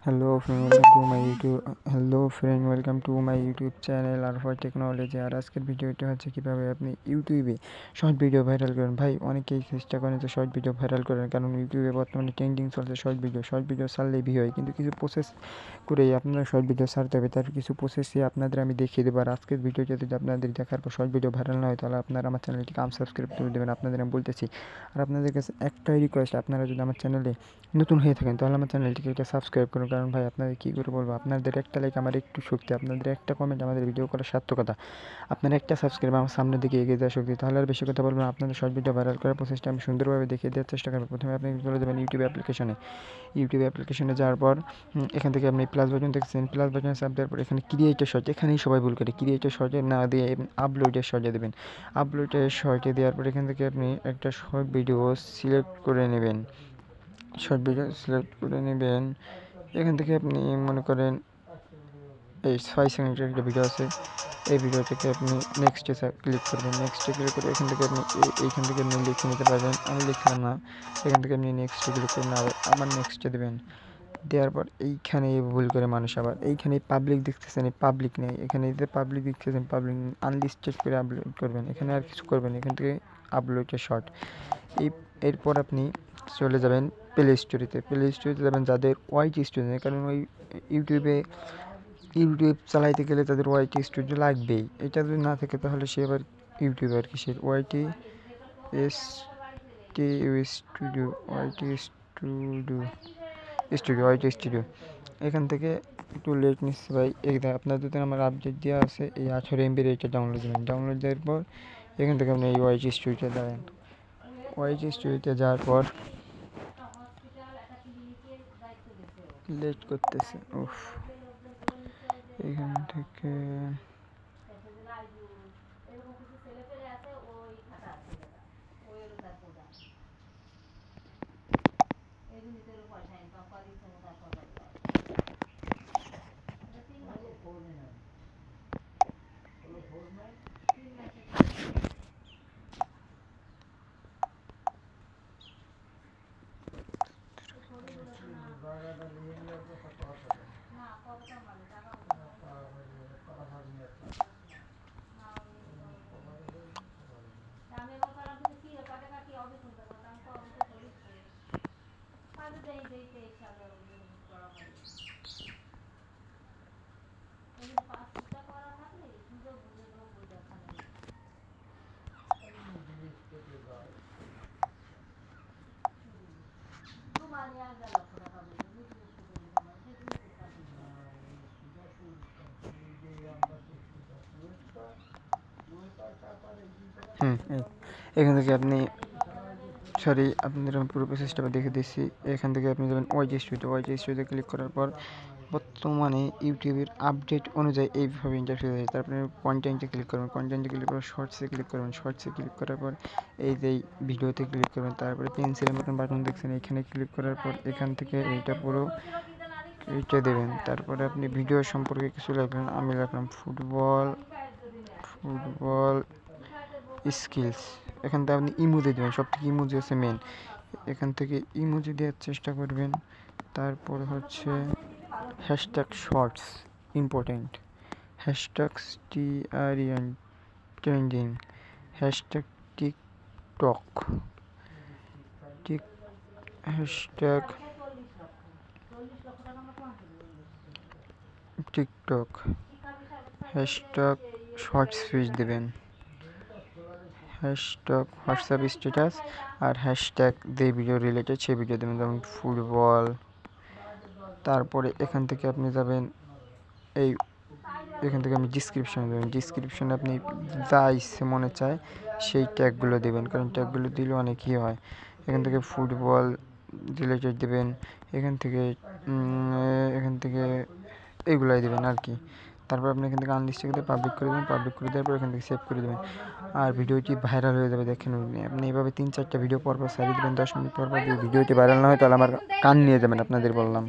Hello friend, welcome to my YouTube channel R for technology. আর আজকের ভিডিওটি হচ্ছে কীভাবে আপনি ইউটিউবে শর্ট ভিডিও ভাইরাল করেন। ভাই অনেকেই চেষ্টা করেন তো শর্ট ভিডিও ভাইরাল করেন, কারণ ইউটিউবে বর্তমানে ট্রেন্ডিং চলছে শর্ট ভিডিও ছাড়লেই ভিউ হয়। কিন্তু কিছু প্রসেস করেই আপনারা শর্ট ভিডিও ছাড়তে হবে, তার কিছু প্রসেসই আপনাদের আমি দেখিয়ে দেবো। আর আজকের ভিডিওটি যদি আপনাদের দেখার পর শর্ট ভিডিও ভাইরাল না হয়, তাহলে আপনারা আমার চ্যানেলটিকে আনসাবস্ক্রাইব করে দেবেন, আপনাদের আমি বলতেছি। আর আপনাদের কাছে একটাই রিকোয়েস্ট, আপনারা যদি আমার চ্যানেলে নতুন হয়ে থাকেন তাহলে আমার চ্যানেলটিকে একটা সাবস্ক্রাইব করুন। কারণ ভাই আপনাদের কী করে বলবো, আপনাদের একটা লাইক আমার একটু শক্তি, আপনাদের একটা কমেন্ট আমাদের ভিডিও করার সার্থকতা, আপনার একটা সাবস্ক্রাইব আমার সামনের দিকে এগিয়ে দেওয়ার শক্তি। তাহলে আর বেশি কথা বলবো না, আপনাদের শর্ট ভিডিও ভাইরাল করার প্রসেসটা আমি সুন্দরভাবে দেখিয়ে দেওয়ার চেষ্টা করবো। প্রথমে আপনি চলে যাবেন ইউটিউব অ্যাপ্লিকেশনে যাওয়ার পর এখান থেকে আপনি প্লাস বাটন দেখছেন, প্লাস বাটনে চাপ দেওয়ার পর এখানে ক্রিয়েটের শর্ট, এখানেই সবাই ভুল করে, ক্রিয়েটের শর্টে না দিয়ে আপলোডের শর্টে দেবেন। আপলোডের শর্টে দেওয়ার পর এখান থেকে আপনি একটা শর্ট ভিডিও সিলেক্ট করে নেবেন। এখান থেকে আপনি মনে করেন এই 6 সেকেন্ডের একটা ভিডিও আছে, এই ভিডিও থেকে আপনি নেক্সটে ক্লিক করবেন। নেক্সটে ক্লিক করে এখান থেকে আপনি এইখান থেকে আপনি লিখে নিতে পারবেন, আমি লিখলাম না। এখান থেকে আপনি নেক্সটে ক্লিক করবেন, আবার নেক্সটে দেবেন। দেওয়ার পর এইখানে ভুল করে মানুষ আবার এইখানে পাবলিক দেখতেছেন, এই পাবলিক নেই, এখানে যে পাবলিক দেখতেছেন পাবলিক আনলিস্টেড করে আপলোড করবেন। এখানে আর কিছু করবেন, এখান থেকে আপলোডের শর্ট। এরপর আপনি চলে যাবেন প্লে স্টোরিতে যাবেন যাদের ওয়াইটি স্টুডিও নেই, কারণ ওই ইউটিউব চালাইতে গেলে তাদের ওয়াইটি স্টুডিও লাগবেই। এটা যদি না থাকে তাহলে সে আবার ইউটিউবার কিসের, ওয়াইটি স্টুডিও। এখান থেকে একটু লেট নিচ্ছে ভাই, আপনাদের আমার আপডেট দেওয়া আছে, এই 18 MB এটা ডাউনলোড দেওয়ার পর এখান থেকে আপনি এই ওয়াইটি স্টুডিওতে যাওয়ার পর লেট করতেছে এখান থেকে এখান থেকে আপনি আপনাদের আমি পুরো প্রসেসটা দেখে দিচ্ছি। এখান থেকে আপনি যাবেন ওয়াইটি স্টুডিওতে ক্লিক করার পর বর্তমানে ইউটিউবের আপডেট অনুযায়ী এইভাবে ইন্টারফেস আছে। তারপরে কন্টেন্টে ক্লিক করবেন, শর্টসে ক্লিক করার পর এই যে ভিডিওতে ক্লিক করবেন। তারপরে পেন্সিলের মতন বাটন দেখছেন, এখানে ক্লিক করার পর এখান থেকে এইটা দেবেন। তারপরে আপনি ভিডিও সম্পর্কে কিছু লিখবেন, আমি লিখলাম ফুটবল স্কিলস। এখান থেকে আপনি ইমোজি দেবেন, সব থেকে ইমোজি হচ্ছে মেন, এখান থেকে ইমোজি দেওয়ার চেষ্টা করবেন। তারপর হচ্ছে hashtag shorts important, hashtag trending, hashtag TikTok, hashtag shorts ফিচ দেবেন, হ্যাশট্যাগ হোয়াটসঅ্যাপ স্ট্যাটাস, আর হ্যাশট্যাগ যে ভিডিও রিলেটেড সেই ভিডিও দেবেন, যেমন ফুটবল। তারপরে এখান থেকে আপনি যাবেন এখান থেকে আপনি ডিসক্রিপশনে দেবেন, ডিসক্রিপশনে আপনি যা ইচ্ছে মনে চায় সেই ট্যাগগুলো দেবেন, কারণ ট্যাগগুলো দিলে অনেকই হয়। এখান থেকে ফুটবল রিলেটেড দেবেন, এখান থেকে এইগুলাই দেবেন আর কি। তারপর আপনি এখান থেকে আনলিস্টেড পাবলিক করে দেওয়ার পর এখান থেকে সেভ করে দেবেন, আর ভিডিওটি ভাইরাল হয়ে যাবে। দেখেন আপনি এইভাবে 3-4টা ভিডিও পরপর সারিয়ে দেবেন, 10 মিনিট পর ভিডিওটি ভাইরাল না হয় তাহলে আমার কান নিয়ে যাবেন, আপনাদের বললাম।